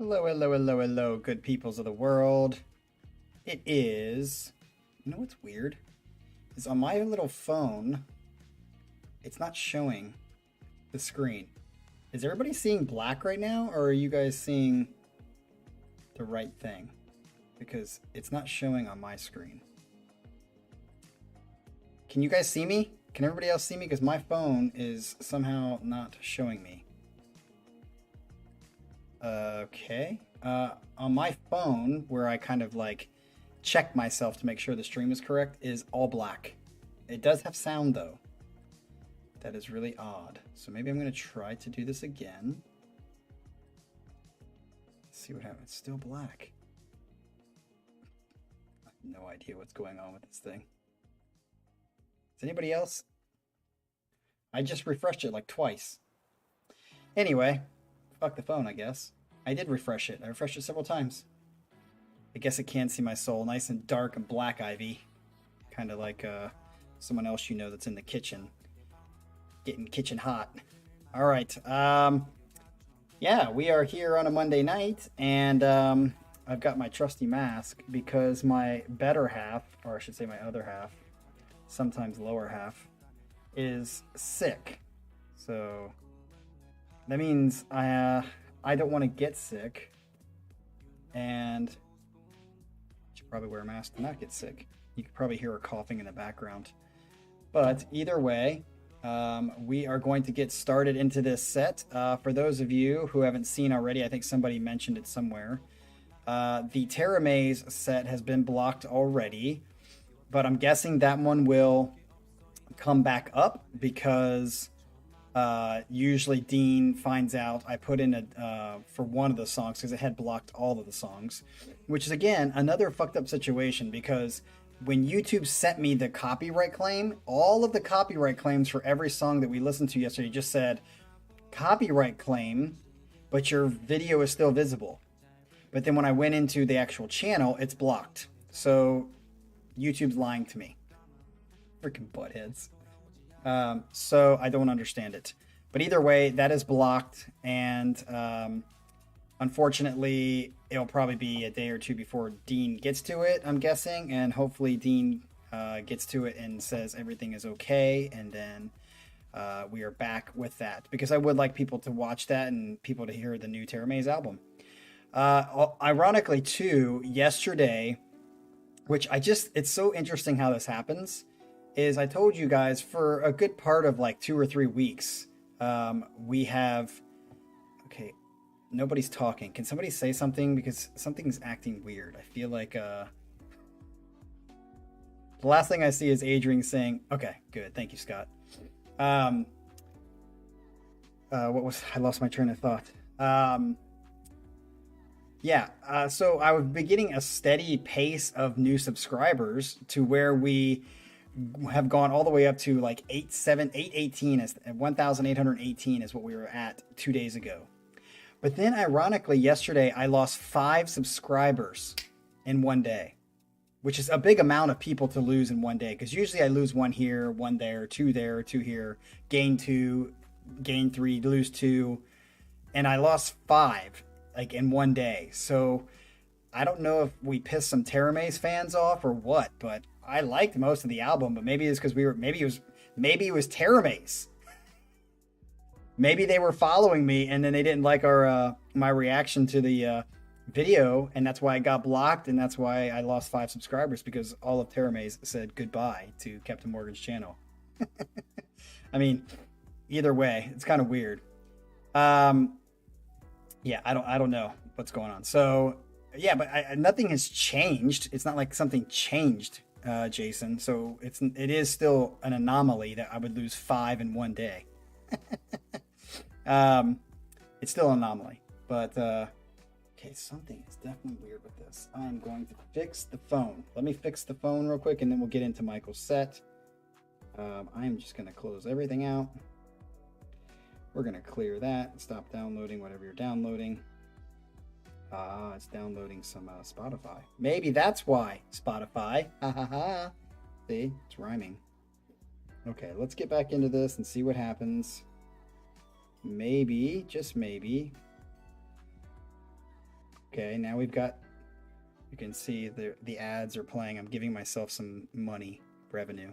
Hello, hello, hello, hello, good peoples of the world. It is. You know what's weird? Is on my little phone, it's not showing the screen. Is everybody seeing black right now, or are you guys seeing the right thing? Because it's not showing on my screen. Can you guys see me? Can everybody else see me? Because my phone is somehow not showing me. Okay. On my phone, where I kind of like check myself to make sure the stream is correct, is all black. It does have sound though. That is really odd. So maybe I'm going to try to do this again. Let's see what happens. It's still black. I have no idea what's going on with this thing. Is anybody else? I just refreshed it like twice. Anyway, fuck the phone, I guess. I did refresh it. I refreshed it several times. I guess it can see my soul. Nice and dark and black, Ivy. Kind of like someone else you know that's in the kitchen. Getting kitchen hot. All right. Yeah, we are here on a Monday night. And I've got my trusty mask because my better half, or I should say my other half, sometimes lower half, is sick. So that means I don't want to get sick, and I should probably wear a mask to not get sick. You could probably hear her coughing in the background. But either way, we are going to get started into this set. For those of you who haven't seen already, I think somebody mentioned it somewhere. The Terra Maze set has been blocked already, but I'm guessing that one will come back up because usually Dean finds out I put in for one of the songs because it had blocked all of the songs, which is again another fucked up situation because when YouTube sent me the copyright claim, all of the copyright claims for every song that we listened to yesterday just said copyright claim, but your video is still visible. But then when I went into the actual channel, it's blocked. So YouTube's lying to me. Freaking buttheads. So I don't understand it. But either way, that is blocked. And unfortunately, it'll probably be a day or two before Dean gets to it, I'm guessing. And hopefully Dean gets to it and says everything is okay. And then we are back with that. Because I would like people to watch that and people to hear the new Terra Maze album. Ironically, too, yesterday, which it's so interesting how this happens, is I told you guys for a good part of like 2 or 3 weeks, we have, okay, nobody's talking. Can somebody say something? Because something's acting weird. I feel like, the last thing I see is Adrian saying, okay, good. Thank you, Scott. I lost my train of thought. So I would be getting a steady pace of new subscribers to where we have gone all the way up to like 818 is 1,818 is what we were at 2 days ago. But then ironically, yesterday I lost 5 subscribers in one day, which is a big amount of people to lose in one day. Because usually I lose 1 here, 1 there, 2 there, 2 here, gain 2, gain 3, lose 2, and I lost 5 like in one day. So I don't know if we pissed some Terra Maze fans off or what, but I liked most of the album. But maybe it's because maybe it was Terra Maze. Maybe they were following me and then they didn't like my reaction to the video, and that's why I got blocked, and that's why I lost 5 subscribers, because all of Terra Maze said goodbye to Captain Morgan's channel. I mean, either way, it's kind of weird. Yeah, I don't know what's going on. So yeah, but nothing has changed. It's not like something changed, Jason. So it is still an anomaly that I would lose 5 in one day. It's still an anomaly, but okay, something is definitely weird with this. I'm going to fix the phone. Let me fix the phone real quick, and then we'll get into Michael's set. I'm just going to close everything out. We're going to clear that. Stop downloading whatever you're downloading. It's downloading some Spotify. Maybe that's why. Spotify. Ha ha ha. See? It's rhyming. Okay, let's get back into this and see what happens. Maybe, just maybe, Okay, now we've got, you can see the ads are playing. I'm giving myself some money, revenue.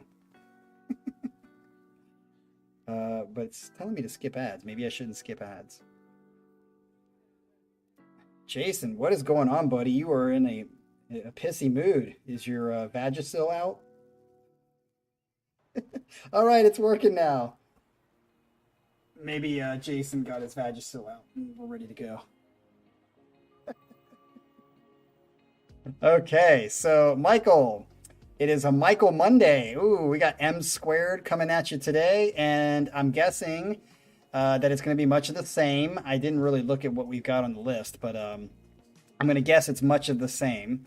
But it's telling me to skip ads. Maybe I shouldn't skip ads. Jason, what is going on, buddy? You are in a pissy mood. Is your Vagisil out? All right, it's working now. Maybe Jason got his Vagisil out. We're ready to go. Okay, so Michael. It is a Michael Monday. Ooh, we got M squared coming at you today, and I'm guessing that it's going to be much of the same. I didn't really look at what we've got on the list, but I'm going to guess it's much of the same.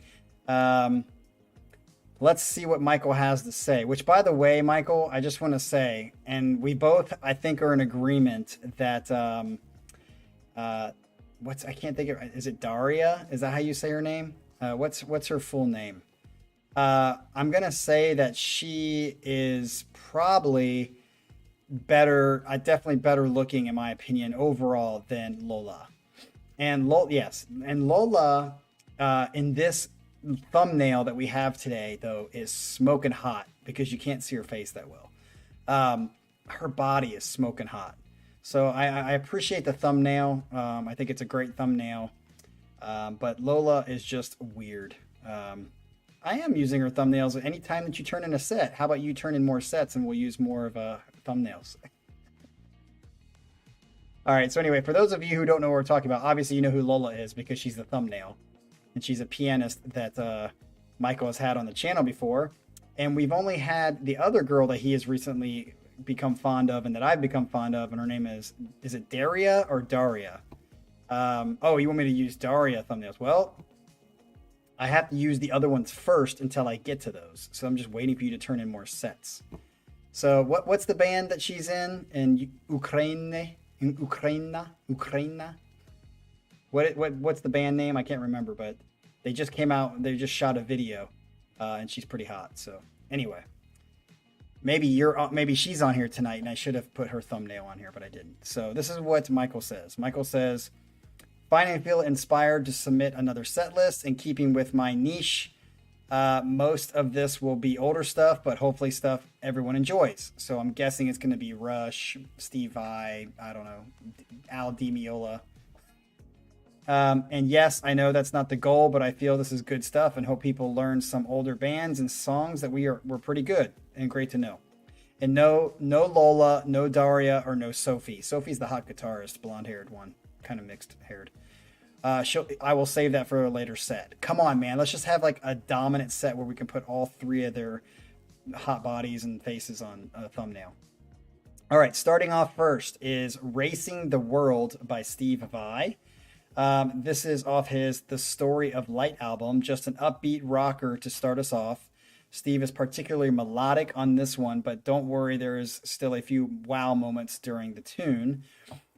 Let's see what Michael has to say, which, by the way, Michael, I just want to say, and we both, I think, are in agreement that, I can't think of, is it Daria? Is that how you say her name? What's her full name? I'm going to say that she is probably better, definitely better looking, in my opinion, overall than Lola. And Lola, in this thumbnail that we have today, though, is smoking hot because you can't see her face that well. Her body is smoking hot. So I appreciate the thumbnail. I think it's a great thumbnail. But Lola is just weird. I am using her thumbnails anytime that you turn in a set. How about you turn in more sets and we'll use more of thumbnails? All right, so anyway, for those of you who don't know what we're talking about, obviously you know who Lola is because she's the thumbnail. And she's a pianist that Michael has had on the channel before. And we've only had the other girl that he has recently become fond of and that I've become fond of, and her name is it Daria or Daria? Oh, you want me to use Daria thumbnails? Well, I have to use the other ones first until I get to those. So I'm just waiting for you to turn in more sets. So what's the band that she's in Ukraine? In Ukraine? What's the band name? I can't remember, but they just came out. They just shot a video, and she's pretty hot. So anyway, maybe she's on here tonight, and I should have put her thumbnail on here, but I didn't. So this is what Michael says. Michael says, finally feel inspired to submit another set list in keeping with my niche. Most of this will be older stuff, but hopefully stuff everyone enjoys. So I'm guessing it's going to be Rush, Steve Vai, I don't know, Al Di Meola. And yes, I know that's not the goal, but I feel this is good stuff and hope people learn some older bands and songs that we're pretty good and great to know. And no Lola, no Daria, or no Sophie. Sophie's the hot guitarist, blonde-haired one, kind of mixed-haired. I will save that for a later set. Come on, man. Let's just have like a dominant set where we can put all three of their hot bodies and faces on a thumbnail. All right, starting off first is Racing the World by Steve Vai. This is off his The Story of Light album, just an upbeat rocker to start us off. Steve is particularly melodic on this one, but don't worry, there is still a few wow moments during the tune.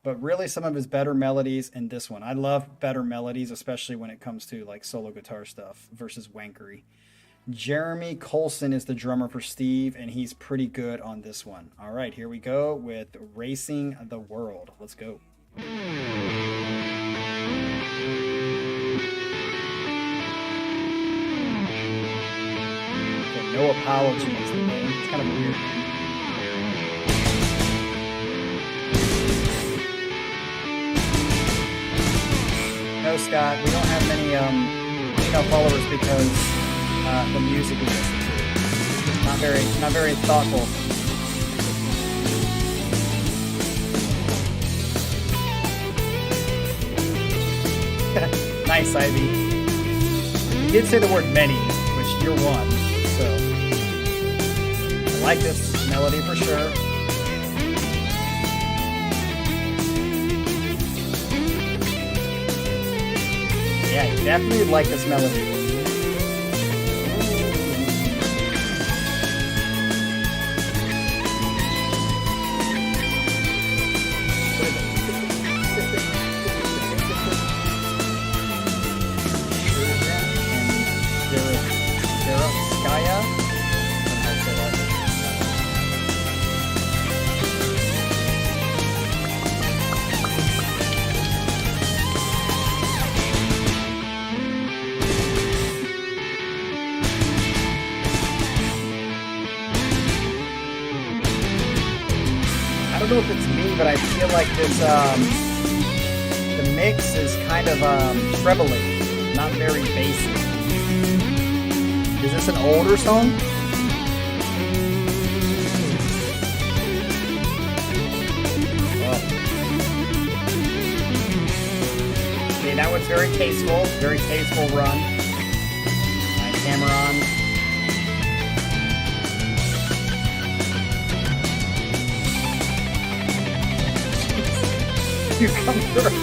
But really some of his better melodies in this one. I love better melodies, especially when it comes to like solo guitar stuff versus wankery. Jeremy Colson is the drummer for Steve, and he's pretty good on this one. All right, here we go with Racing the World. Let's go. Okay, no apologies. It's kind of weird. No, Scott, we don't have many followers because the music we listen to. Not very thoughtful. Nice, Ivy. You did say the word many, which you're one, so I like this melody for sure. Yeah, definitely like this melody. don't know if it's me, but I feel like this, the mix is kind of trebly, not very bassy. Is this an older song? Okay, that was very tasteful run. Nice hammer on. You come through.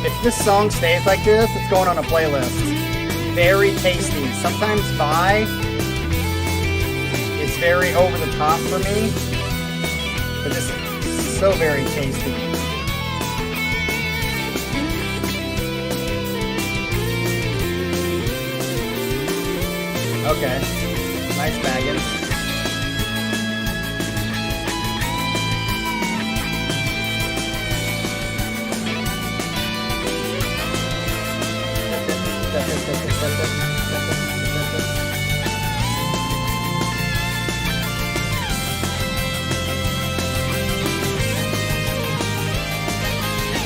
If this song stays like this, it's going on a playlist. Very tasty. Sometimes Vi is very over the top for me, but this is so very tasty. Okay, nice bagging.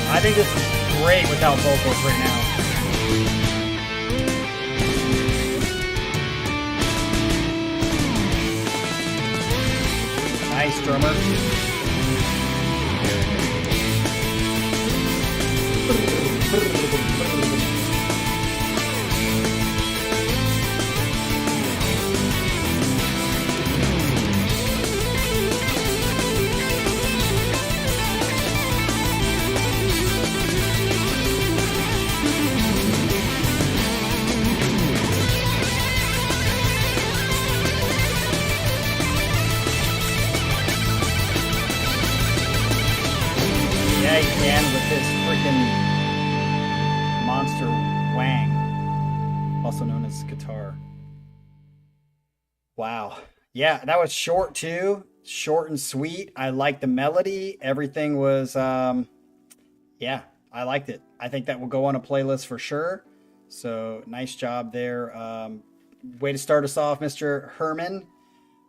I think this is great without vocals right now. Nice drummer. Yeah, you can with this freaking monster wang, also known as guitar. Wow. Yeah, that was short too. Short and sweet. I liked the melody. Everything was, yeah, I liked it. I think that will go on a playlist for sure. So nice job there. Way to start us off, Mr. Herman.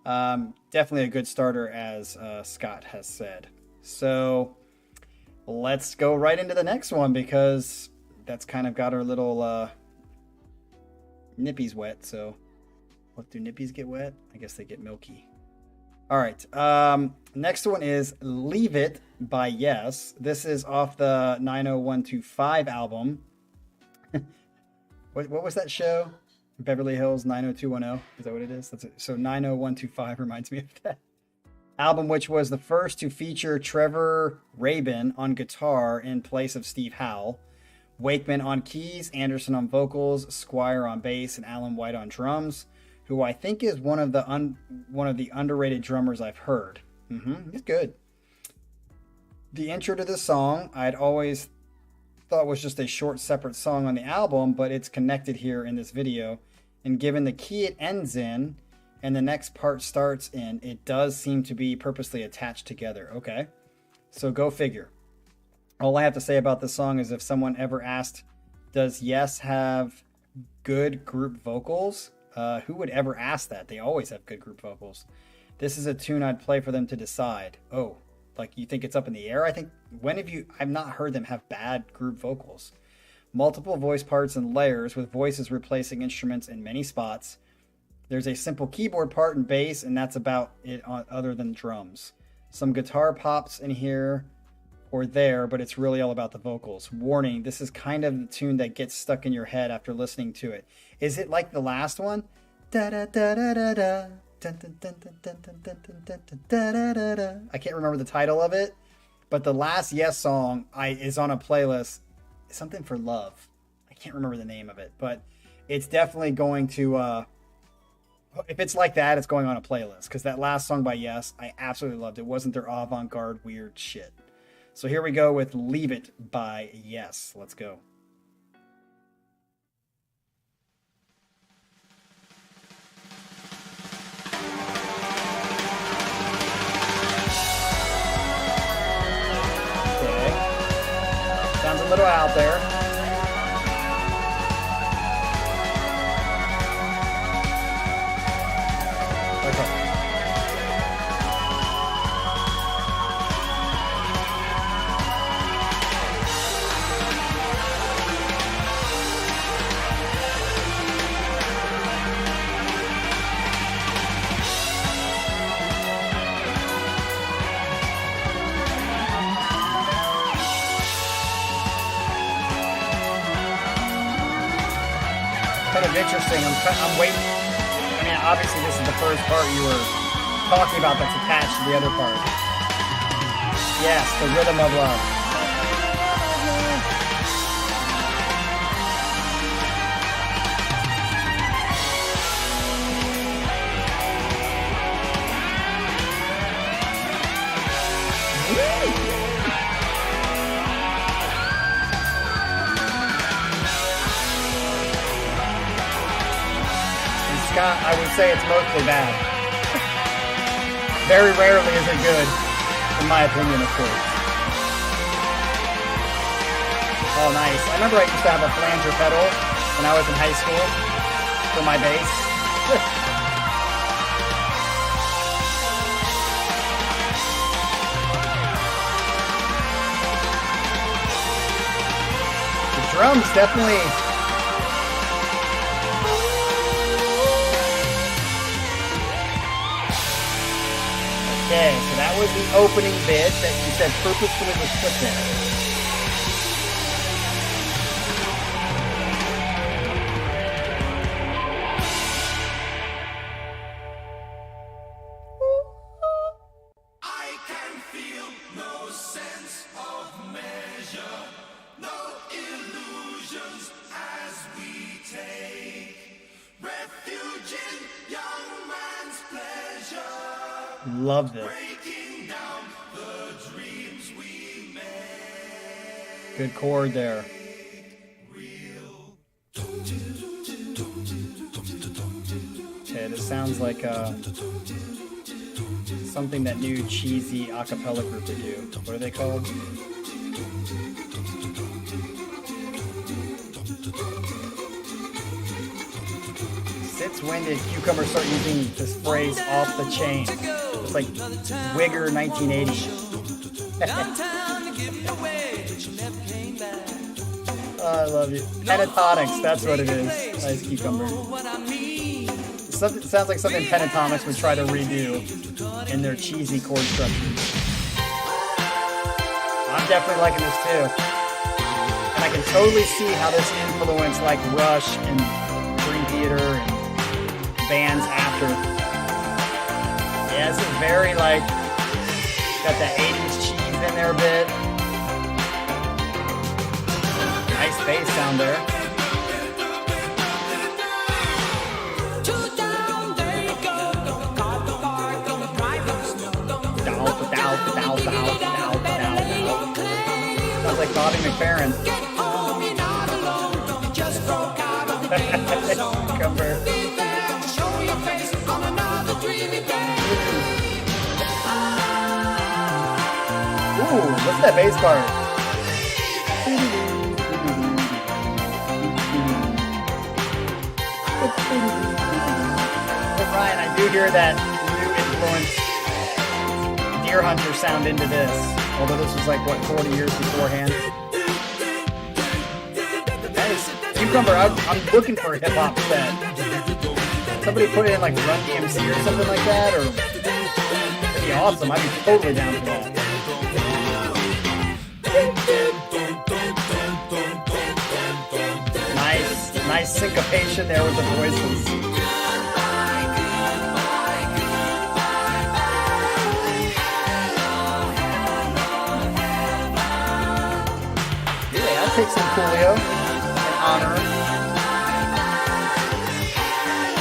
Definitely a good starter, as Scott has said. So let's go right into the next one, because that's kind of got our little nippies wet. So what do nippies get wet? I guess they get milky. All right. Next one is Leave It by Yes. This is off the 90125 album. What was that show? Beverly Hills 90210. Is that what it is? That's it. So 90125 reminds me of that album, which was the first to feature Trevor Rabin on guitar in place of Steve Howe, Wakeman on keys, Anderson on vocals, Squire on bass, and Alan White on drums, who I think is one of the underrated drummers I've heard. He's good. The intro to this song I'd always thought was just a short separate song on the album, but it's connected here in this video, and given the key it ends in and the next part starts in, it does seem to be purposely attached together. Okay, so go figure. All I have to say about this song is, if someone ever asked, does Yes have good group vocals? Who would ever ask that? They always have good group vocals. This is a tune I'd play for them to decide. Oh, like you think it's up in the air? I think, I've not heard them have bad group vocals. Multiple voice parts and layers, with voices replacing instruments in many spots. There's a simple keyboard part and bass, and that's about it other than drums. Some guitar pops in here or there, but it's really all about the vocals. Warning, this is kind of the tune that gets stuck in your head after listening to it. Is it like the last one? Da da da da da da. I can't remember the title of it, but the last Yes song is on a playlist. Something for Love. I can't remember the name of it, but it's definitely going to, if it's like that, it's going on a playlist, because that last song by Yes, I absolutely loved. It wasn't their avant-garde weird shit. So here we go with Leave It by Yes. Let's go. Sounds a little out there. kind of interesting. I'm waiting. I mean, obviously this is the first part you were talking about that's attached to the other part. Yes, the rhythm of love. I would say it's mostly bad. Very rarely is it good, in my opinion, of course. Oh, nice. I remember I used to have a flanger pedal when I was in high school for my bass. The drums definitely... Okay, so that was the opening bit that you said purposefully was put there. I can feel no sense of measure, no illusions as we take refuge in young man's pleasure. Love this. Breaking down the dreams we made. Good chord there. Okay, this sounds like something that new cheesy a cappella group would do. What are they called? Since when did Cucumber start using this phrase off the chain? It's like Wigger 1980. Oh, I love you. Pentatonics, that's what it is. Nice Cucumber. It sounds like something Pentatonics would try to redo in their cheesy chord structures. I'm definitely liking this too. And I can totally see how this influenced like Rush and Dream Theater and bands after. Yeah, this is very like, got the 80s cheese in there a bit. Nice bass sound there. Sounds like Bobby McFerrin. Cucumber. Ooh, what's that bass part? Hey Ryan, I do hear that new influence Deer Hunter sound into this. Although this was like, what, 40 years beforehand? Nice. Cucumber, I'm looking for a hip-hop set. Somebody put it in like Run DMC or something like that, or... That'd be awesome, I'd be totally down for that. Nice syncopation there with the voices. Yeah, I'd take some Coolio in honor.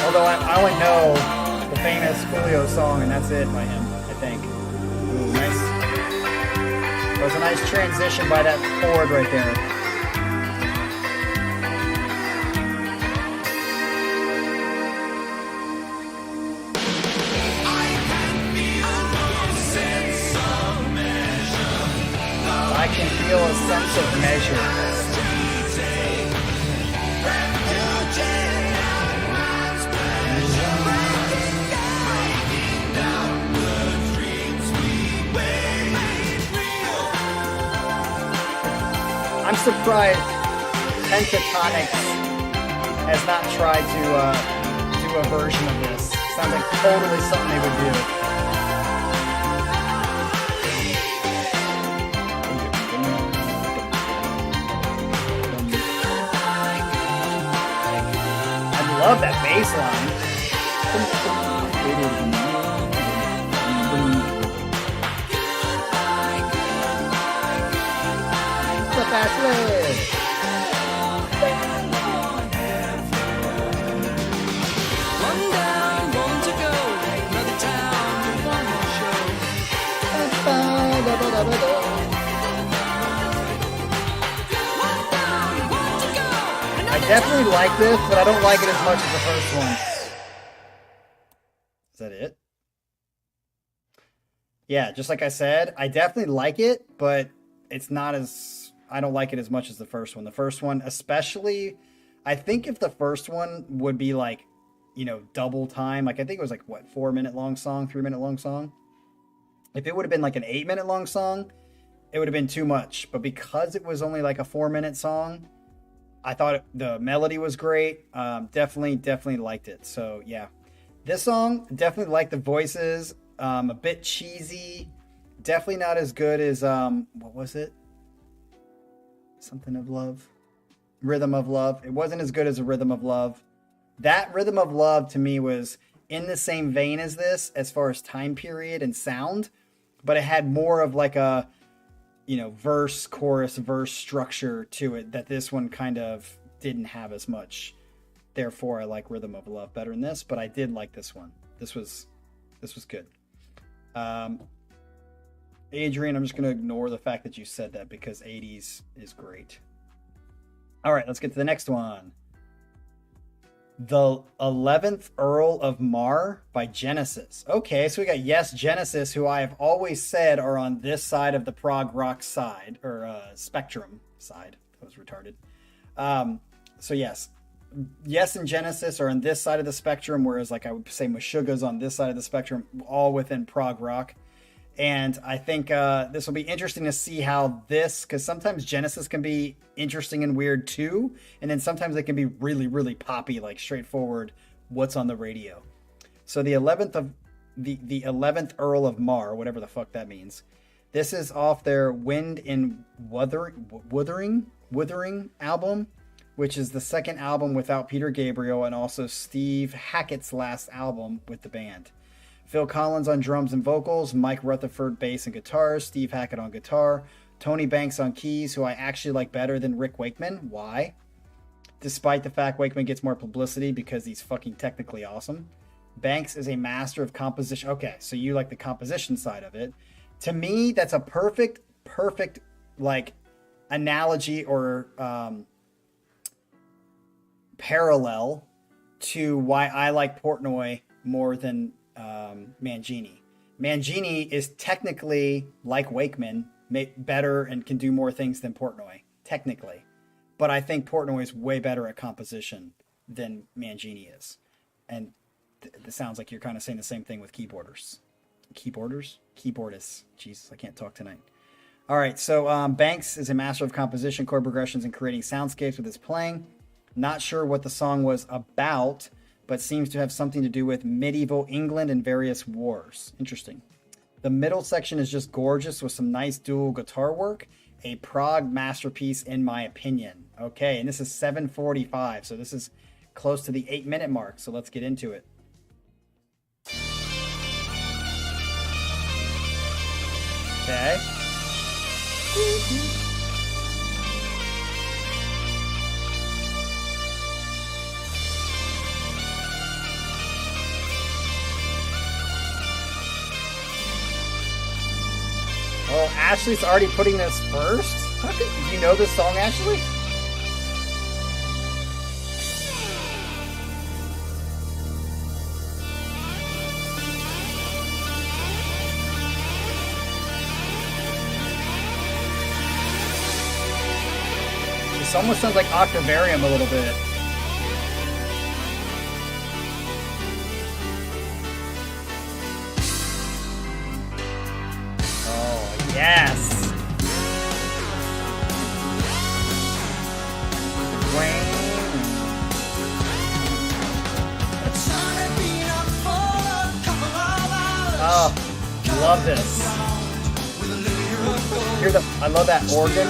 Although I only know the famous Coolio song, and that's it by him, I think. Ooh, nice. That was a nice transition by that chord right there. I can feel a sense of measure. I'm surprised Pentatonics has not tried to do a version of this. Sounds like totally something they would do. love that bass line. The fast way. One down, one to go. Another town with one more show. One down, one to go. I definitely like this, but I don't like it as much as the first one. Is that it? Yeah, just like I said, I definitely like it, but it's not as... I don't like it as much as the first one. The first one, especially... I think if the first one would be like, you know, double time, like I think it was like, what, 4-minute long song, 3-minute long song? If it would have been like an 8-minute long song, it would have been too much. But because it was only like a 4-minute song, I thought the melody was great. Definitely liked it. So yeah, this song, definitely like the voices. A bit cheesy. Definitely not as good as, what was it? Something of Love. Rhythm of Love. It wasn't as good as a Rhythm of Love. That Rhythm of Love to me was in the same vein as this as far as time period and sound, but it had more of like a, you know, verse, chorus, verse structure to it that this one kind of didn't have as much. Therefore, I like Rhythm of Love better than this, but I did like this one. This was good. Adrian, I'm just going to ignore the fact that you said that because 80s is great. All right, let's get to the next one. The 11th Earl of Mar by Genesis. Okay, so we got Yes Genesis, who I have always said are on this side of the prog rock side, or spectrum side. That was retarded. So yes and Genesis are on this side of the spectrum, whereas like I would say Meshuggah's on this side of the spectrum, all within prog rock. And I think this will be interesting to see how this, because sometimes Genesis can be interesting and weird too, and then sometimes they can be really, really poppy, like straightforward, what's on the radio. So the 11th Earl of Mar, whatever the fuck that means. This is off their Wind in Wuthering album, which is the second album without Peter Gabriel and also Steve Hackett's last album with the band. Phil Collins on drums and vocals, Mike Rutherford bass and guitars, Steve Hackett on guitar, Tony Banks on keys, who I actually like better than Rick Wakeman. Why? Despite the fact Wakeman gets more publicity because he's fucking technically awesome. Banks is a master of composition. Okay, so you like the composition side of it. To me, that's a perfect like analogy or parallel to why I like Portnoy more than Mangini. Mangini is technically like Wakeman, better and can do more things than Portnoy, technically. But I think Portnoy is way better at composition than Mangini is. And it sounds like you're kind of saying the same thing with keyboardists. Keyboardists. Jesus, I can't talk tonight. All right, so Banks is a master of composition, chord progressions, and creating soundscapes with his playing. Not sure what the song was about, but seems to have something to do with medieval England and various wars. Interesting. The middle section is just gorgeous with some nice dual guitar work. A prog masterpiece in my opinion. Okay, and this is 7:45, so this is close to the 8-minute mark, so let's get into it. Okay. Oh, Ashley's already putting this first? How could you know this song, Ashley? This almost sounds like Octavarium a little bit. Yes. Oh, love this. I love that organ.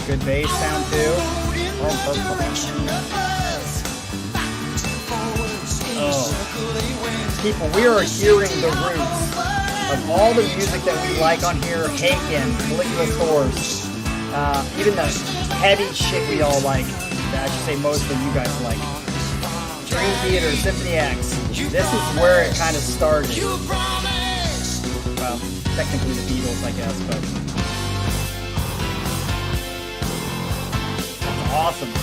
Good bass sound too. Oh. People, we are hearing the roots of all the music that we like on here. Haken, Caligula Thors, even the heavy shit we all like. I should say most of you guys like. Dream Theater, Symphony X. This is where it kind of started. Well, technically the Beatles, I guess, but that's awesome.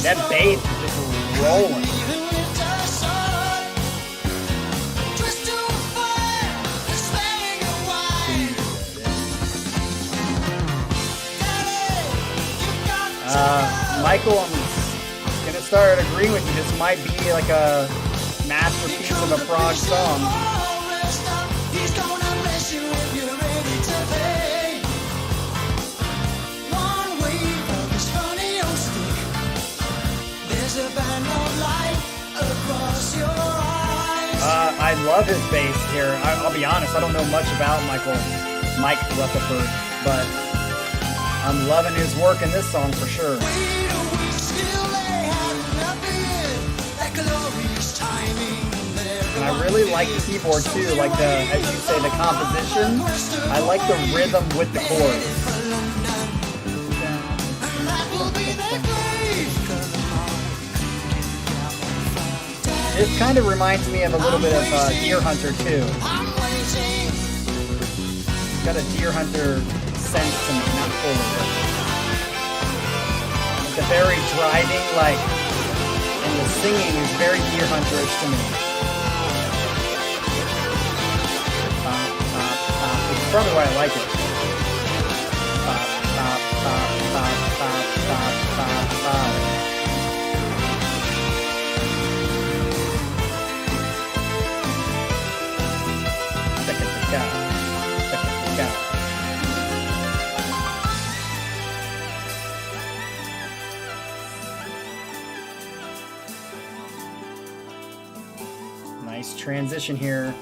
That bass is just rolling. Michael, I'm gonna start agreeing with you. This might be like a masterpiece of a prog song. I love his bass here. I'll be honest, I don't know much about Mike Rutherford, but I'm loving his work in this song for sure. And I really like the keyboard too, like the, as you say, the composition. I like the rhythm with the chords. This kind of reminds me of a little bit of Deer Hunter too. It's got a Deer Hunter sense to me, not fully. The very driving, like, and the singing is very Deer Hunter-ish to me. It's probably why I like it. Nice transition here.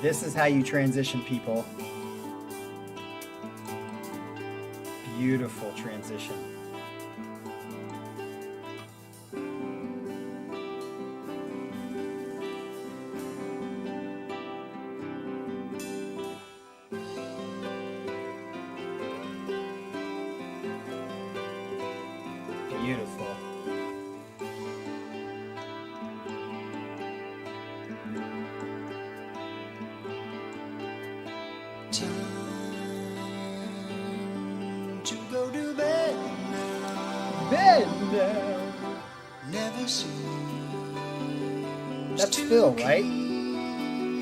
This is how you transition, people. Beautiful transition. Beautiful. Time to go to bed now. Bed now. Never seems That's Phil, right?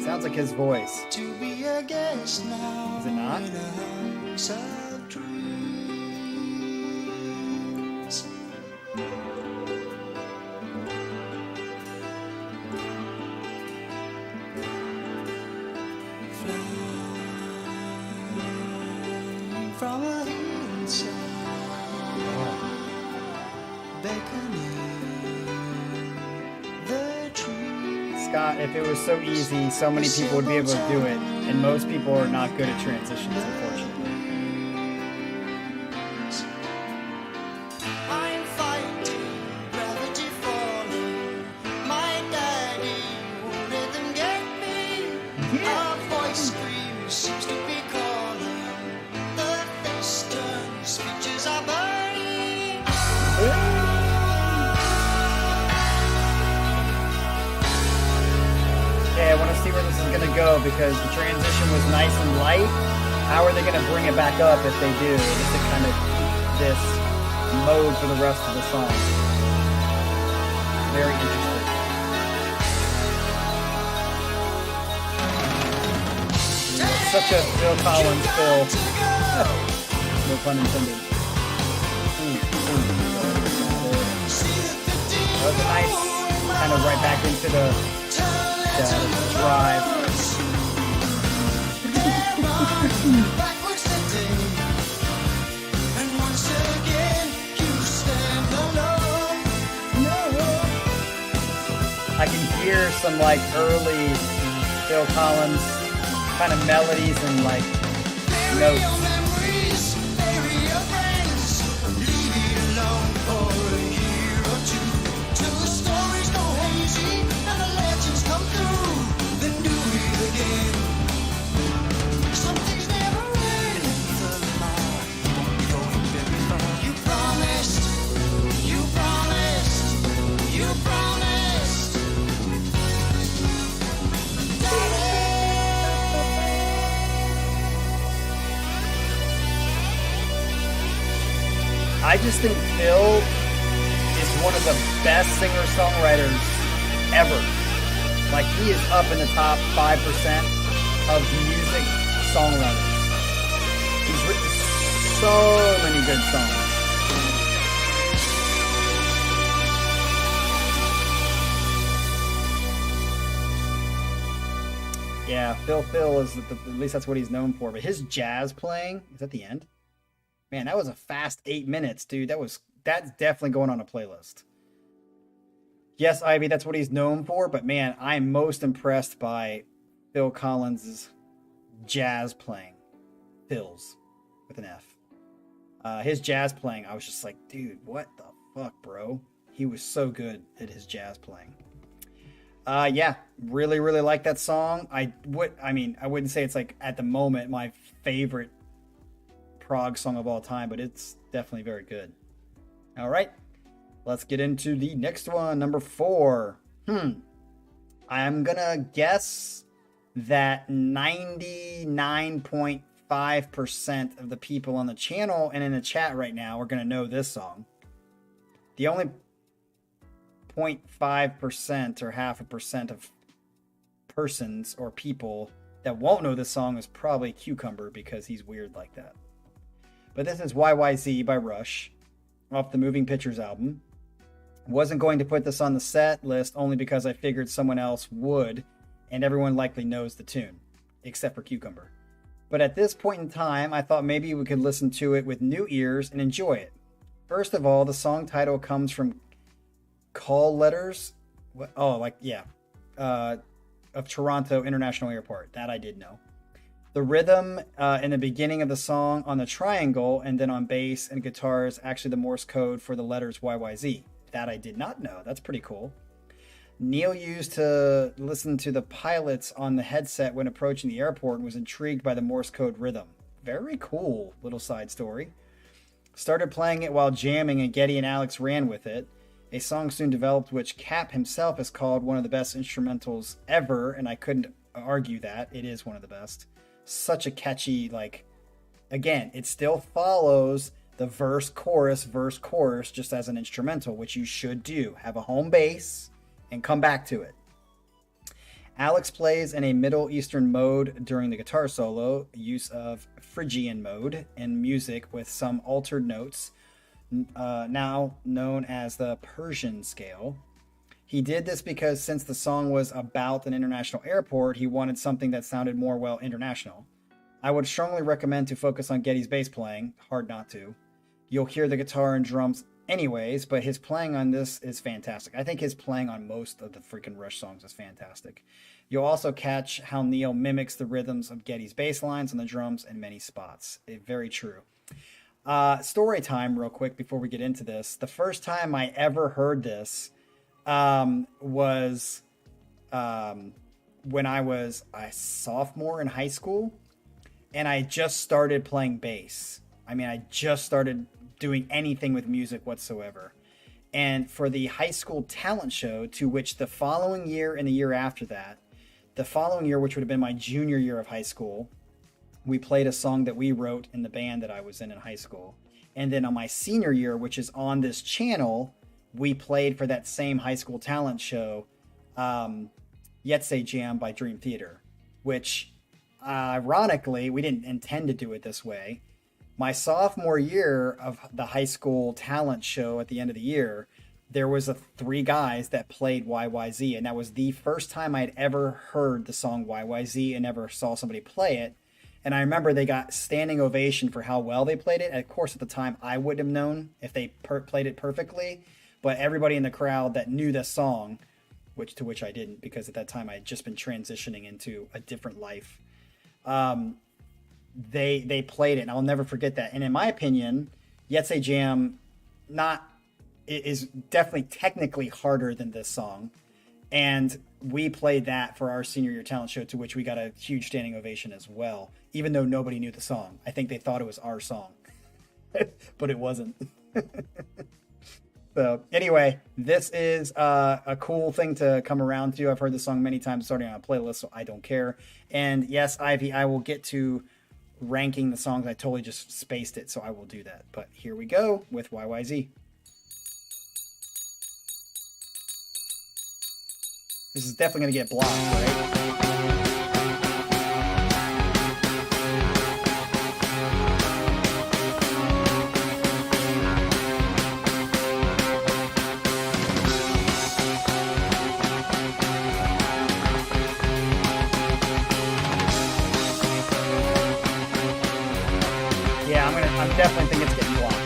Sounds like his voice. to be a guest now. Is it not? In a house of dreams. Flying from a hillside, beckoning the trees. Scott, if it was so easy, so many people would be able to do it, and most people are not good at transitions, unfortunately. I'm fighting gravity falling. My daddy won't let them get me. Our voice screams, seems to be calling. The face turns, speeches are burning. Okay, I want to see where this is going to go because the transition was nice and light. How are they going to bring it back up if they do? Just to kind of keep this mode for the rest of the song. Very interesting. Such a Phil Collins Phil. No pun intended. That was a nice kind of right back into the drive. Backwards today. hear some like early Phil Collins kind of melodies and like Bury your notes. memories, bury your friends, leave it alone for a year or two, till the stories go hazy and the legends come through. Then do it again. Some things never end. The Mar won't be going very far. You promised. You promised. You promised. I just think Phil is one of the best singer-songwriters ever. Like, he is up in the top 5% of music songwriters. He's written so many good songs. Yeah, Phil is, at least that's what he's known for. But his jazz playing, is that the end? Man, that was a fast 8 minutes, dude. That's definitely going on a playlist. Yes, Ivy, that's what he's known for, but man, I'm most impressed by Phil Collins' jazz playing. Phil's with an F. His jazz playing, I was just like, dude, what the fuck, bro? He was so good at his jazz playing. Yeah, really, really like that song. I wouldn't say it's like at the moment my favorite prog song of all time, but it's definitely very good. All right, let's get into the next one, number 4. I'm gonna guess that 99.5% of the people on the channel and in the chat right now are gonna know this song. The only 0.5% or 0.5% of persons or people that won't know this song is probably Cucumber, because he's weird like that. But this is YYZ by Rush off the Moving Pictures album. Wasn't going to put this on the set list only because I figured someone else would, and everyone likely knows the tune, except for Cucumber. But at this point in time, I thought maybe we could listen to it with new ears and enjoy it. First of all, the song title comes from call letters. Of Toronto International Airport. That I did know. The rhythm in the beginning of the song on the triangle and then on bass and guitar is actually the Morse code for the letters YYZ. That I did not know. That's pretty cool. Neil used to listen to the pilots on the headset when approaching the airport and was intrigued by the Morse code rhythm. Very cool little side story. Started playing it while jamming and Getty and Alex ran with it. A song soon developed which Cap himself has called one of the best instrumentals ever, and I couldn't argue that. It is one of the best. Such a catchy, again, it still follows the verse, chorus, just as an instrumental, which you should do. Have a home base and come back to it. Alex plays in a Middle Eastern mode during the guitar solo, use of Phrygian mode in music with some altered notes, now known as the Persian scale. He did this because since the song was about an international airport, he wanted something that sounded more international. I would strongly recommend to focus on Getty's bass playing. Hard not to. You'll hear the guitar and drums anyways, but his playing on this is fantastic. I think his playing on most of the freaking Rush songs is fantastic. You'll also catch how Neil mimics the rhythms of Getty's bass lines on the drums in many spots. Very true. Story time real quick before we get into this. The first time I ever heard this was when I was a sophomore in high school, and I just started playing bass. I just started doing anything with music whatsoever. And for the high school talent show, to which the following year and the year after that, the following year, which would have been my junior year of high school, we played a song that we wrote in the band that I was in high school. And then on my senior year, which is on this channel, we played for that same high school talent show, Yetse Jam by Dream Theater, which ironically, we didn't intend to do it this way. My sophomore year of the high school talent show at the end of the year, there was 3 guys that played YYZ, and that was the first time I'd ever heard the song YYZ and ever saw somebody play it. And I remember they got standing ovation for how well they played it. And of course, at the time, I wouldn't have known if they played it perfectly. But everybody in the crowd that knew this song which I didn't, because at that time I had just been transitioning into a different life. They played it, and I'll never forget that. And in my opinion, Yetse Jam is definitely technically harder than this song. And we played that for our senior year talent show, to which we got a huge standing ovation as well, even though nobody knew the song. I think they thought it was our song, but it wasn't. So anyway, this is a cool thing to come around to. I've heard this song many times starting on a playlist, so I don't care. And yes, Ivy, I will get to ranking the songs. I totally just spaced it, so I will do that. But here we go with YYZ. This is definitely going to get blocked, right? Yeah, I'm definitely think it's getting blocked.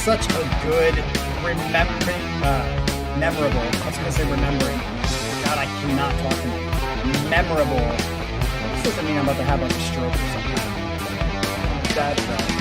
Such a good memorable. I was gonna say remembering. God, I cannot talk tonight. Memorable. This doesn't mean I'm about to have like a stroke or something. That's right.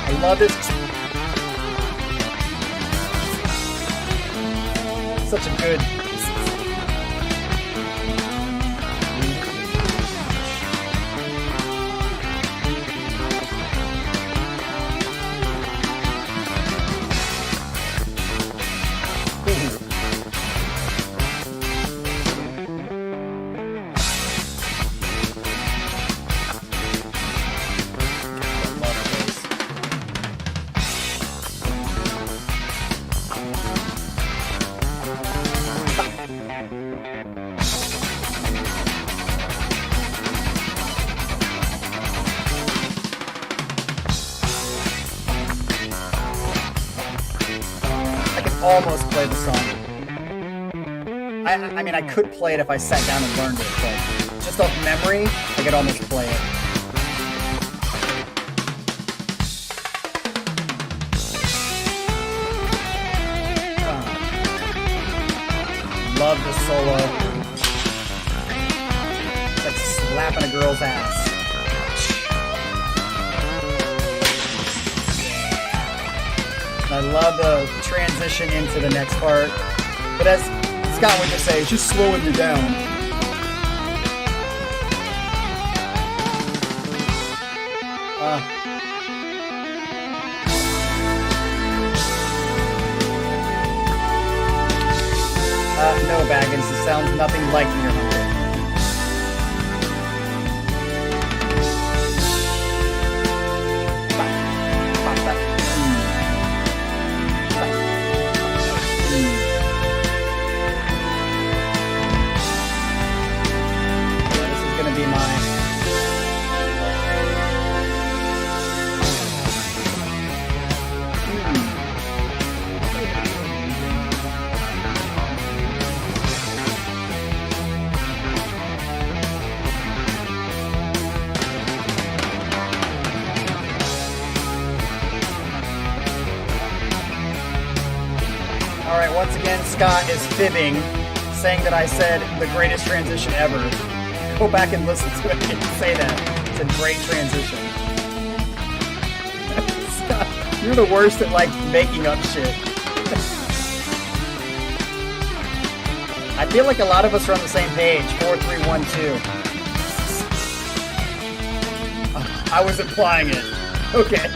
I love this. Such a good. Almost play the song. I mean, I could play it if I sat down and learned it, but just off memory, I could almost play it. Love the solo. It's like slapping a girl's ass. I love the transition into the next part. But as Scott would just say, it's just slowing you down. No, Baggins, it sounds nothing like You're Hungry. Alright, once again, Scott is fibbing, saying that I said the greatest transition ever. Go back and listen to it. I didn't say that. It's a great transition. Scott, you're the worst at, like, making up shit. I feel like a lot of us are on the same page. 4312. I was implying it. Okay.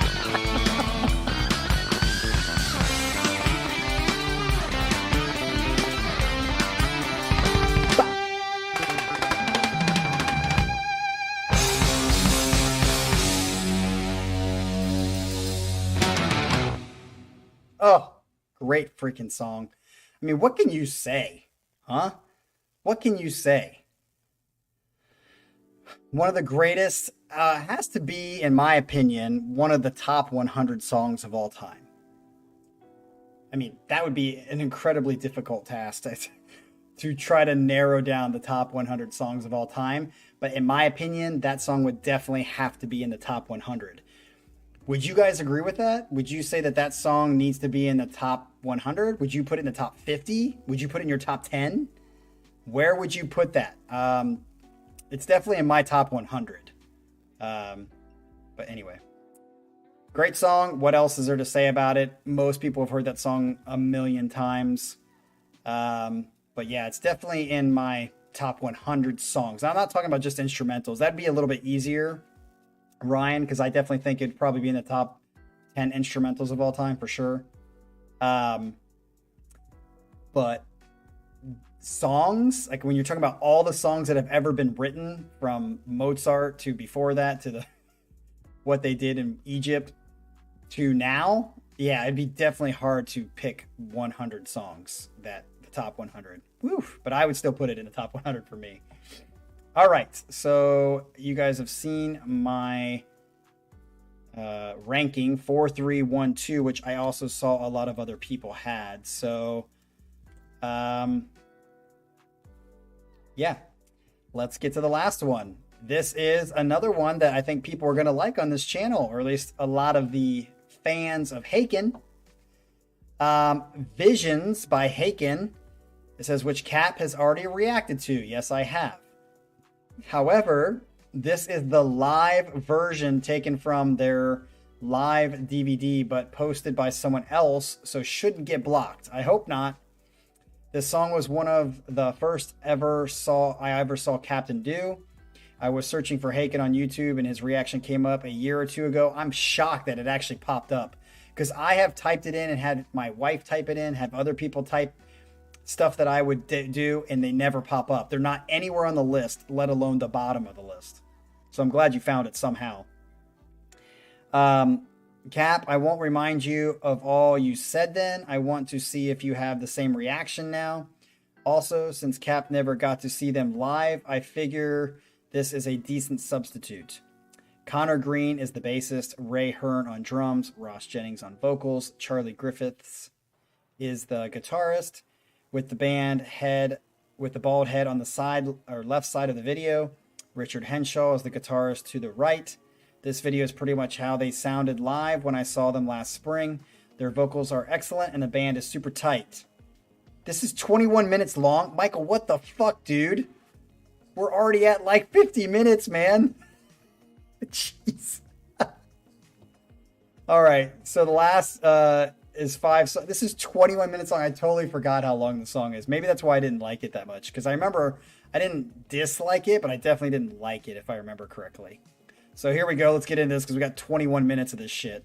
Oh, great freaking song. I mean, what can you say? Huh? What can you say? One of the greatest, has to be, in my opinion, one of the top 100 songs of all time. I mean, that would be an incredibly difficult task to try to narrow down the top 100 songs of all time. But in my opinion, that song would definitely have to be in the top 100. Would you guys agree with that? Would you say that that song needs to be in the top 100? Would you put it in the top 50? Would you put it in your top 10? Where would you put that? It's definitely in my top 100. But anyway, great song. What else is there to say about it? Most people have heard that song a million times. But yeah, it's definitely in my top 100 songs. I'm not talking about just instrumentals. That'd be a little bit easier, Ryan, because I definitely think it'd probably be in the top 10 instrumentals of all time for sure. But songs, like when you're talking about all the songs that have ever been written, from Mozart to before that to the what they did in Egypt to now, yeah, it'd be definitely hard to pick 100 songs, that the top 100. Woo, but I would still put it in the top 100 for me. All right, so you guys have seen my ranking 4, 3, 1, 2, which I also saw a lot of other people had. So yeah, let's get to the last one. This is another one that I think people are going to like on this channel, or at least a lot of the fans of Haken. Visions by Haken. It says, which Cap has already reacted to. Yes, I have. However, this is the live version taken from their live DVD, but posted by someone else, so shouldn't get blocked. I hope not. This song was one of the first I ever saw Captain do. I was searching for Haken on YouTube, and his reaction came up a year or two ago. I'm shocked that it actually popped up, because I have typed it in and had my wife type it in, have other people type stuff that I would do, and they never pop up. They're not anywhere on the list, let alone the bottom of the list. So I'm glad you found it somehow. Cap, I won't remind you of all you said then. I want to see if you have the same reaction now. Also, since Cap never got to see them live, I figure this is a decent substitute. Connor Green is the bassist, Ray Hearn on drums, Ross Jennings on vocals, Charlie Griffiths is the guitarist, with the bald head on the side or left side of the video. Richard Henshaw is the guitarist to the right. This video is pretty much how they sounded live when I saw them last spring. Their vocals are excellent and the band is super tight. This is 21 minutes long. Michael, what the fuck, dude? We're already at like 50 minutes, man. Jeez. All right, so the last is 5. So this is 21 minutes long. I totally forgot how long the song is. Maybe that's why I didn't like it that much, because I remember I didn't dislike it, but I definitely didn't like it, if I remember correctly. So here we go. Let's get into this, because we got 21 minutes of this shit.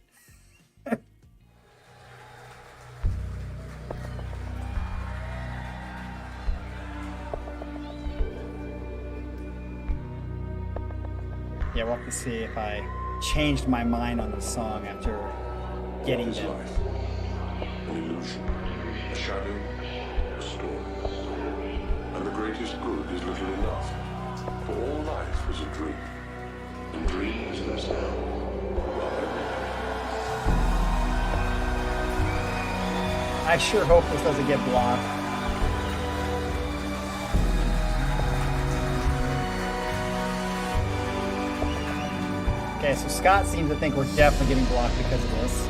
Yeah, we'll have to see if I changed my mind on the song after getting them. Life, an illusion, a shadow, a storm. And the greatest good is little enough. For all life is a dream. And dreams themselves are I sure hope this doesn't get blocked. Okay, so Scott seems to think we're definitely getting blocked because of this.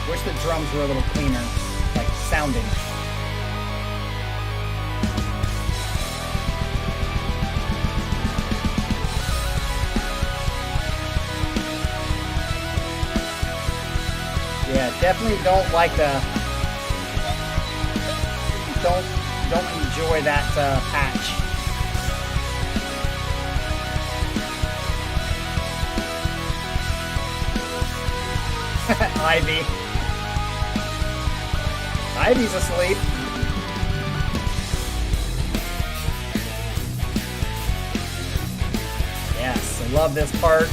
Wish the drums were a little cleaner, like sounding. Yeah, Definitely don't like the. Don't enjoy that patch. Ivy. Ivy's asleep. Yes, I love this part.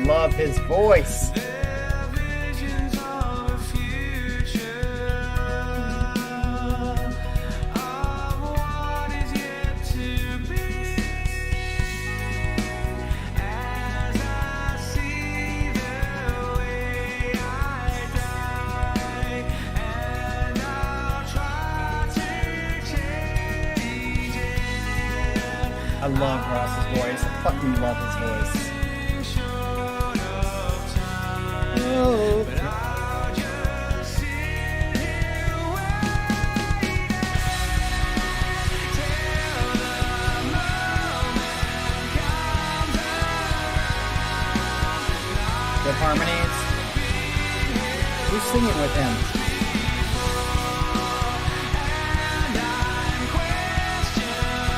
Love his voice. I love Ross's voice. I fucking love his voice. Oh. Good harmonies. Who's singing with him?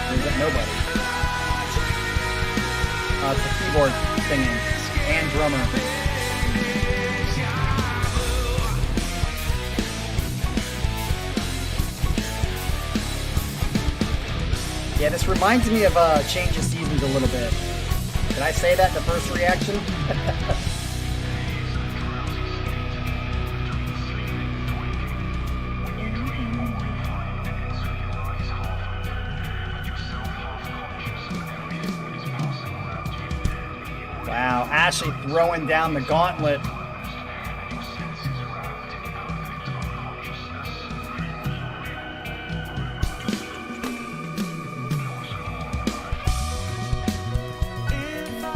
Or is it nobody? It's the keyboard singing and drummer. Yeah, this reminds me of Change of Seasons a little bit. Did I say that in the first reaction? Wow, Ashley throwing down the gauntlet.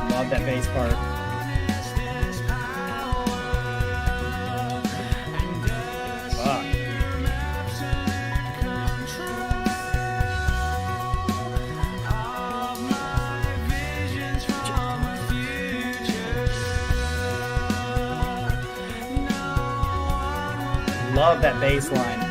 Love that bass part. Fuck. Love that bass line.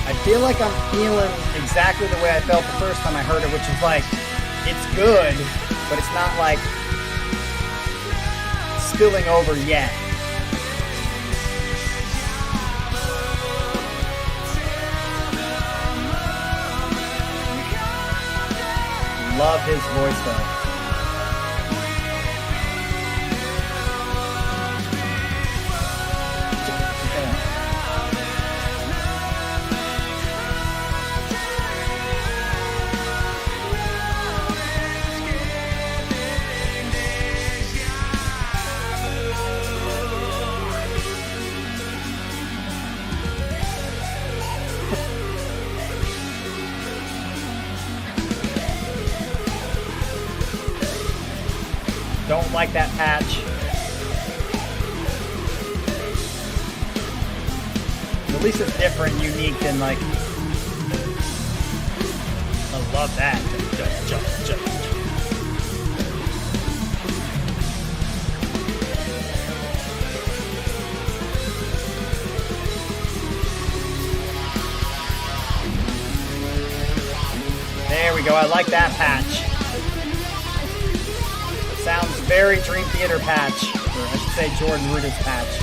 I feel like I'm feeling exactly the way I felt the first time I heard it, which is like, it's good, but it's not like spilling over yet. Love his voice though. like that patch. At least it's different, unique than like. I love that. Jump. There we go. I like that patch. Sounds very Dream Theater patch, or I should say Jordan Rudess patch.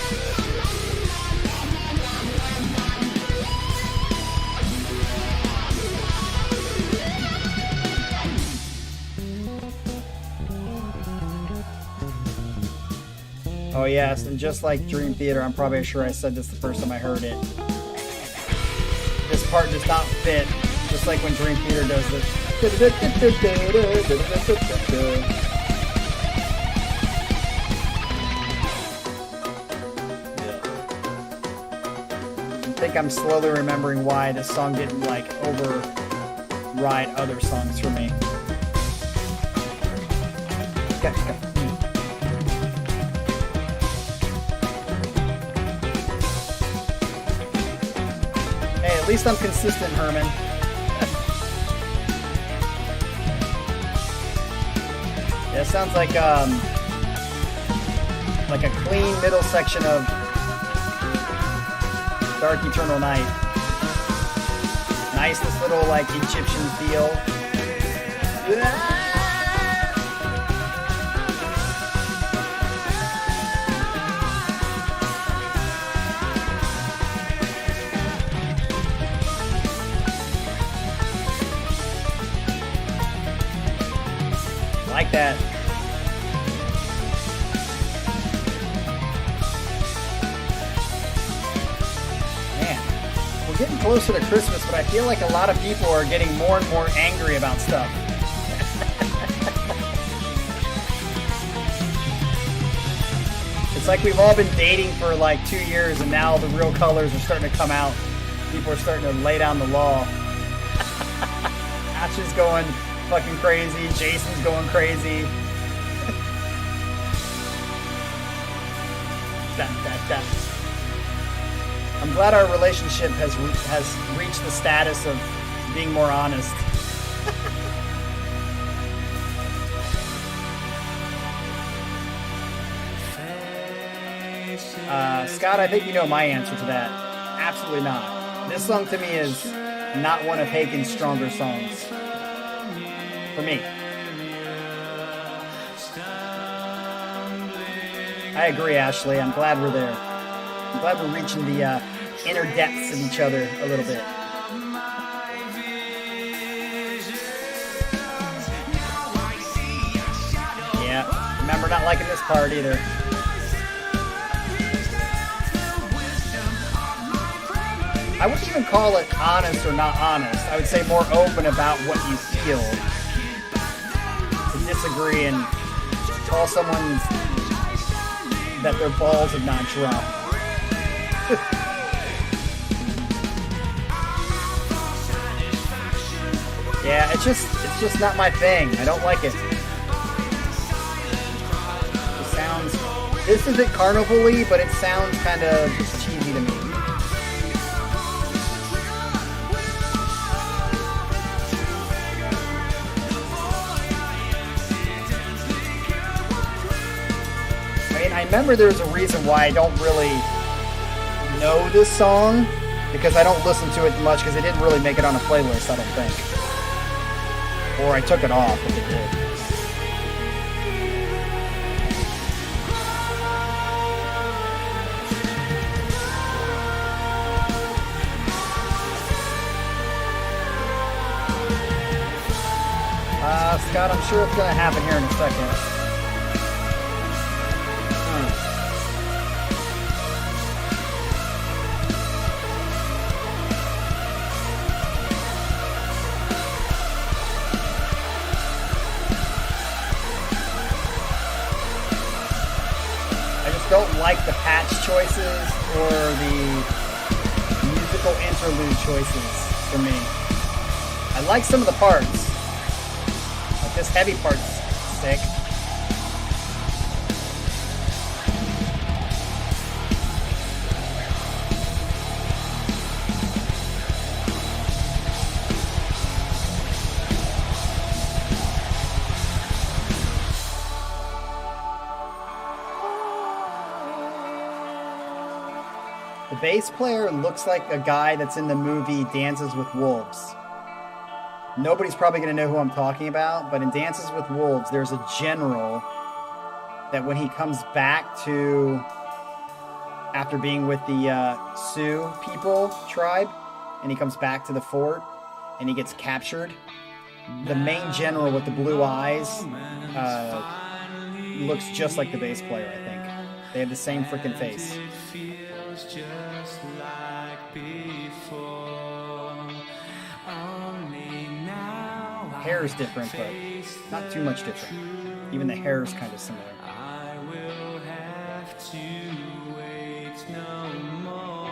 Oh yes, and just like Dream Theater, I'm probably sure I said this the first time I heard it. This part does not fit, just like when Dream Theater does this. I think I'm slowly remembering why this song didn't like override other songs for me. Hey, at least I'm consistent, Herman. Yeah, it sounds like a clean middle section of Dark Eternal Night. Nice, this little like Egyptian feel. Like that. Getting closer to Christmas, but I feel like a lot of people are getting more and more angry about stuff. It's like we've all been dating for like 2 years and now the real colors are starting to come out. People are starting to lay down the law. Ash is going fucking crazy. Jason's going crazy. I'm glad our relationship has reached the status of being more honest. Scott, I think you know my answer to that. Absolutely not. This song to me is not one of Haken's stronger songs. For me. I agree, Ashley. I'm glad we're there. I'm glad we're reaching the inner depths of each other a little bit. Yeah, remember not liking this part either. I wouldn't even call it honest or not honest. I would say more open about what you feel. To disagree and call someone that their balls have not dropped. Yeah, it's just not my thing. I don't like it. It sounds, this isn't carnival-y, but it sounds kind of cheesy to me. I mean, I remember there's a reason why I don't really know this song, because I don't listen to it much because it didn't really make it on a playlist, I don't think. Or I took it off if it did. Scott, I'm sure it's going to happen here in a second. Don't like the patch choices or the musical interlude choices for me. I like some of the parts. Like this heavy part's sick. The bass player looks like a guy that's in the movie Dances with Wolves. Nobody's probably going to know who I'm talking about, but in Dances with Wolves, there's a general that when he comes back to, after being with the Sioux people tribe, and he comes back to the fort, and he gets captured, the main general with the blue eyes looks just like the bass player, I think. They have the same freaking face. Hair is different, but not too much different. Even the hair is kind of similar. I will have to wait no more.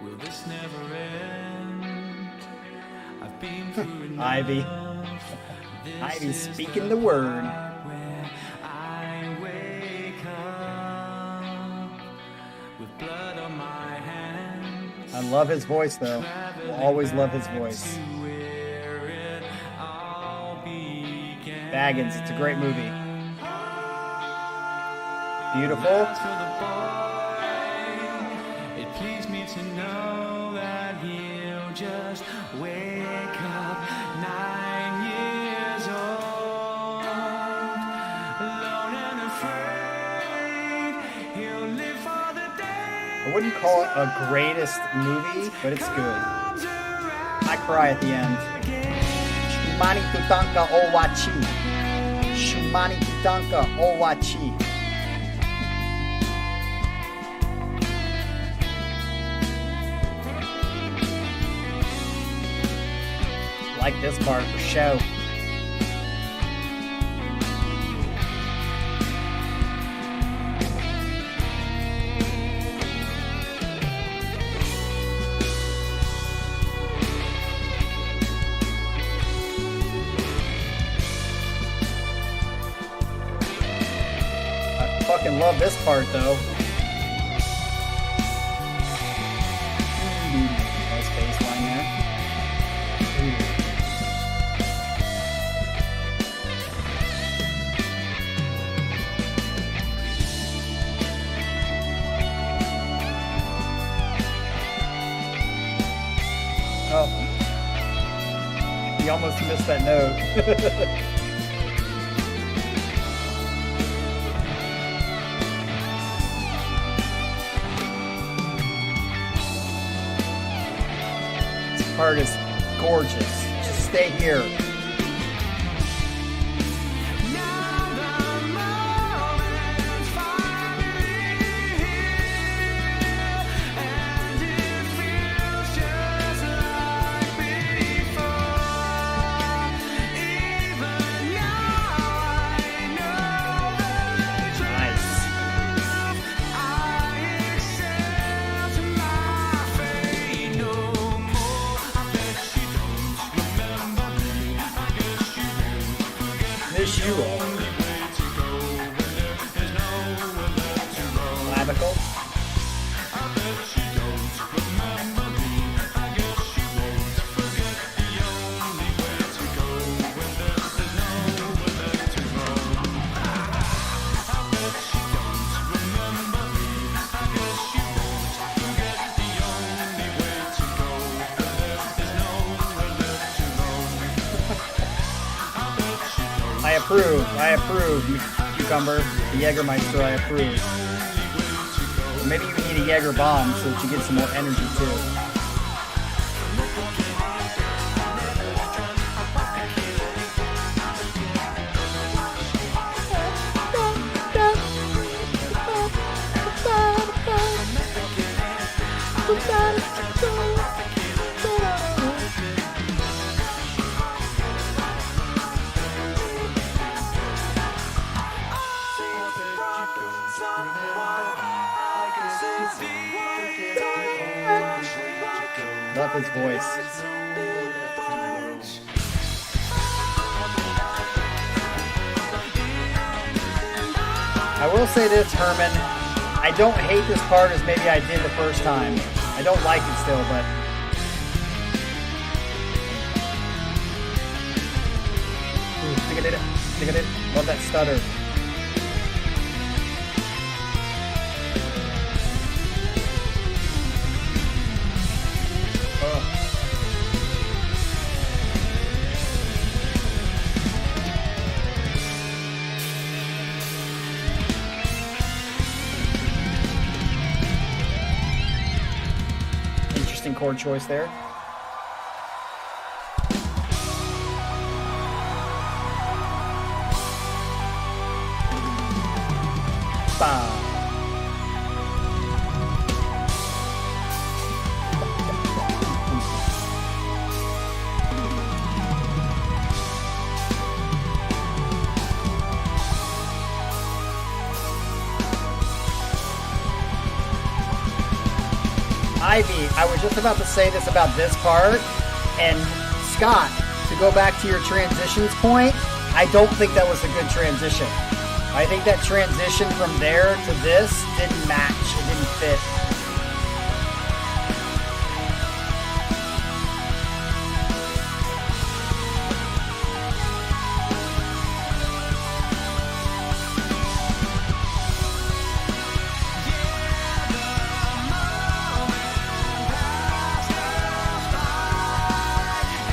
Will this never end? I've been through enough. Ivy. Ivy speaking the word. Where I wake up with blood on my hands. I love his voice, though. Will always love his voice. Baggins, it's a great movie. Beautiful. It pleased me to know that he'll just wake up 9 years old, alone and afraid. He'll live for the day. I wouldn't call it a greatest movie, but it's good. I cry at the end. Shumani tutanka owachi. Shumani tutanka owachi. Like this part for show. I love this part though. Nice bass line there. Oh, you almost missed that note. Part is gorgeous. Just stay here. You all. Clavicle. I approve, Cucumber. The Jägermeister, I approve. Or maybe you need a Jäger bomb so that you get some more energy too. Love his voice. I will say this, Herman. I don't hate this part as maybe I did the first time. I don't like it still, but... Look at it. Love that stutter. Interesting chord choice there. Bah. Ivy, I was just about to say this about this part, and Scott, to go back to your transitions point, I don't think that was a good transition. I think that transition from there to this didn't match, it didn't fit.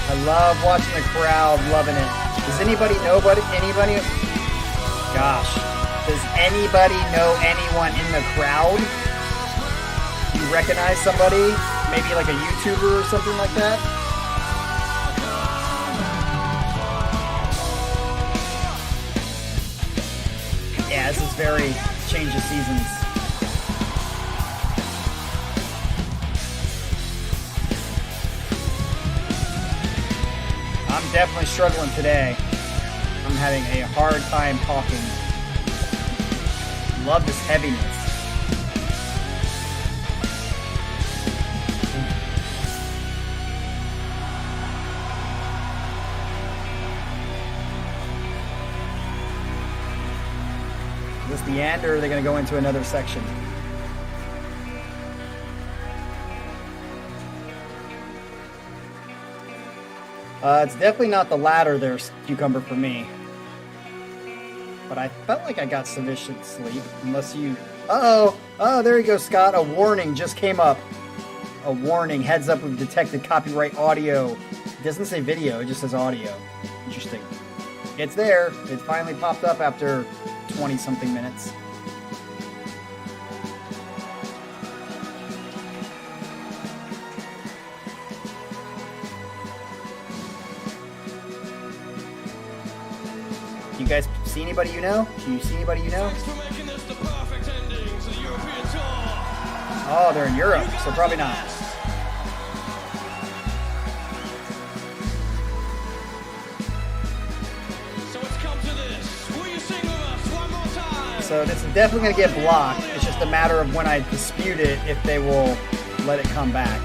I love watching the crowd, loving it. Does anybody know anybody? Gosh, does anybody know anyone in the crowd? You recognize somebody? Maybe like a YouTuber or something like that? Yeah, this is very change of seasons. I'm definitely struggling today. I'm having a hard time talking. Love this heaviness. Is this the end, or are they going to go into another section? It's definitely not the latter there, Cucumber, for me. But I felt like I got sufficient sleep, unless you... Uh-oh! Oh, there you go, Scott. A warning just came up. A warning. Heads up, we've detected copyright audio. It doesn't say video, it just says audio. Interesting. It's there. It finally popped up after 20-something minutes. You guys see anybody you know? Do you see anybody you know? Oh, they're in Europe, so probably not. So this is definitely going to get blocked. It's just a matter of when I dispute it, if they will let it come back.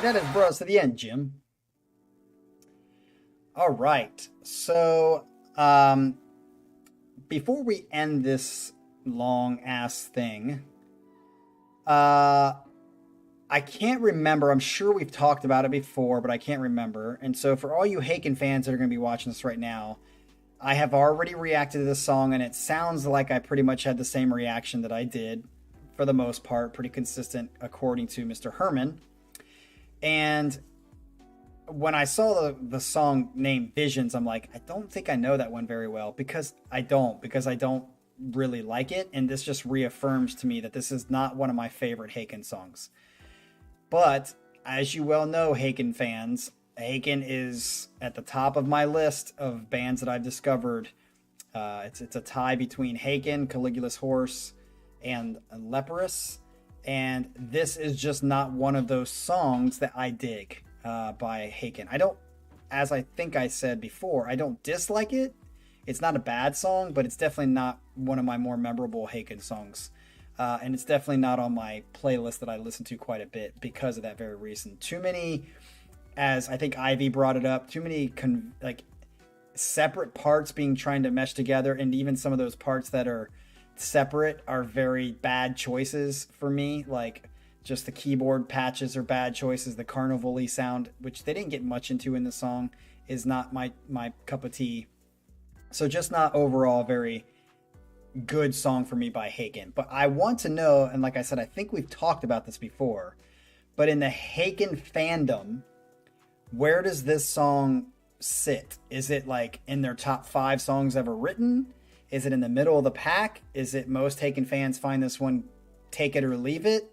That has brought us to the end, Jim. All right. So, before we end this long-ass thing, I can't remember. I'm sure we've talked about it before, but I can't remember. And so for all you Haken fans that are going to be watching this right now, I have already reacted to this song, and it sounds like I pretty much had the same reaction that I did, for the most part, pretty consistent according to Mr. Herman. And when I saw the song named Visions, I'm like, I don't think I know that one very well, because I don't really like it, and this just reaffirms to me that this is not one of my favorite Haken songs. But as you well know, Haken fans, Haken is at the top of my list of bands that I've discovered. It's a tie between Haken, Caligula's Horse, and Leprous, and this is just not one of those songs that I dig by Haken. I don't, as I think I said before, I don't dislike it. It's not a bad song, but it's definitely not one of my more memorable Haken songs. And it's definitely not on my playlist that I listen to quite a bit because of that very reason. Too many, as I think Ivy brought it up, too many separate parts being trying to mesh together, and even some of those parts that are separate are very bad choices for me. Like, just the keyboard patches are bad choices. The carnival-y sound, which they didn't get much into in the song, is not my cup of tea. So just not overall a very good song for me by Haken. But I want to know, and like I said, I think we've talked about this before, but in the Haken fandom, where does this song sit? Is it like in their top 5 songs ever written? Is it in the middle of the pack? Is it most Haken fans find this one take it or leave it?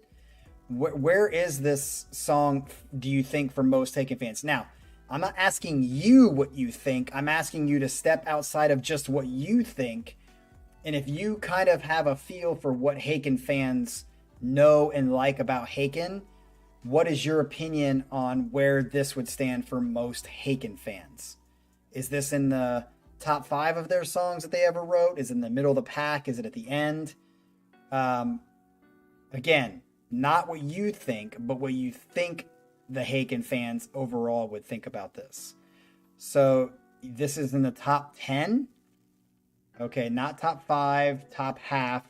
Where is this song, do you think, for most Haken fans? Now, I'm not asking you what you think. I'm asking you to step outside of just what you think. And if you kind of have a feel for what Haken fans know and like about Haken, what is your opinion on where this would stand for most Haken fans? Is this in the top 5 of their songs that they ever wrote? Is it in the middle of the pack? Is it at the end? Again, not what you think, but what you think the Haken fans overall would think about this. So this is in the top 10. Okay, not top 5, top half.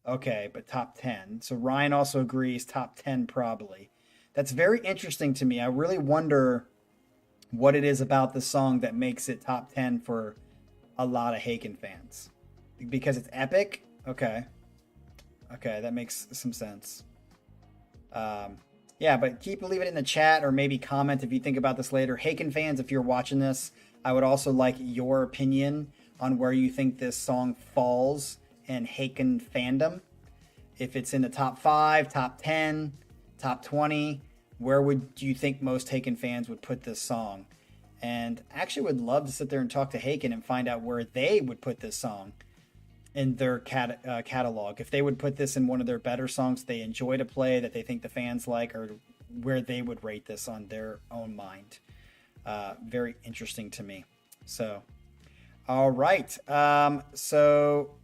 Okay, but top 10. So Ryan also agrees top 10 probably. That's very interesting to me. I really wonder what it is about the song that makes it top 10 for a lot of Haken fans. Because it's epic? Okay. Okay, that makes some sense. Yeah, but leave it in the chat, or maybe comment if you think about this later. Haken fans, if you're watching this, I would also like your opinion on where you think this song falls in Haken fandom. If it's in the top 5, top 10, top 20, where would you think most Haken fans would put this song? And actually would love to sit there and talk to Haken and find out where they would put this song in their catalog. If they would put this in one of their better songs they enjoy to play, that they think the fans like, or where they would rate this on their own mind. Very interesting to me. So, all right. So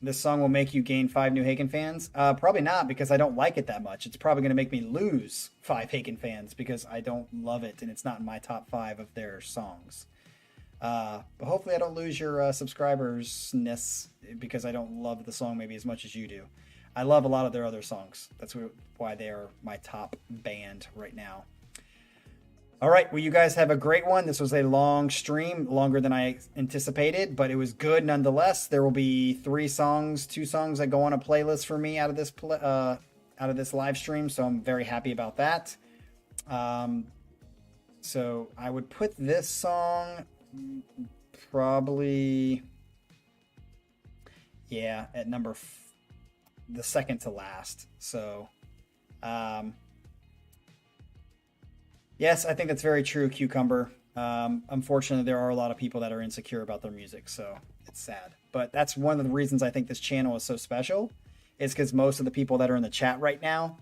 this song will make you gain 5 new Haken fans? Probably not, because I don't like it that much. It's probably going to make me lose 5 Haken fans because I don't love it, and it's not in my top 5 of their songs. But hopefully I don't lose your subscribers-ness because I don't love the song maybe as much as you do. I love a lot of their other songs. That's why they are my top band right now. All right, well, you guys have a great one. This was a long stream, longer than I anticipated, but it was good nonetheless. There will be 2 songs that go on a playlist for me out of this live stream, so I'm very happy about that. So I would put this song probably, at the second to last. So, yes, I think that's very true, Cucumber. Unfortunately, there are a lot of people that are insecure about their music, so it's sad. But that's one of the reasons I think this channel is so special, is because most of the people that are in the chat right now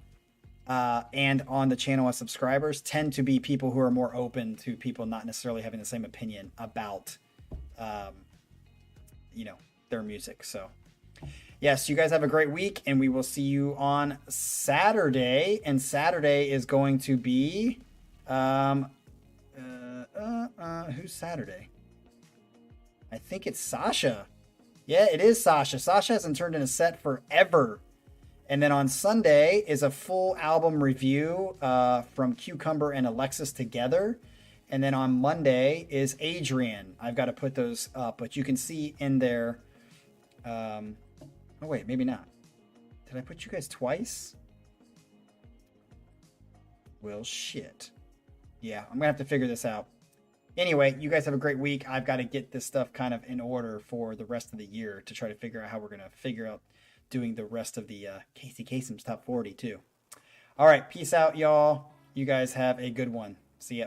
and on the channel as subscribers tend to be people who are more open to people not necessarily having the same opinion about, their music. So, yes, you guys have a great week, and we will see you on Saturday. And Saturday is going to be... who's Saturday? I think it's Sasha. Yeah, it is Sasha. Sasha hasn't turned in a set forever. And then on Sunday is a full album review from Cucumber and Alexis together. And then on Monday is Adrian. I've got to put those up, but you can see in there. Oh, wait, maybe not. Did I put you guys twice? Well, shit. Yeah, I'm going to have to figure this out. Anyway, you guys have a great week. I've got to get this stuff kind of in order for the rest of the year to try to figure out how we're going to figure out doing the rest of the Casey Kasem's Top 40 too. All right, peace out, y'all. You guys have a good one. See ya.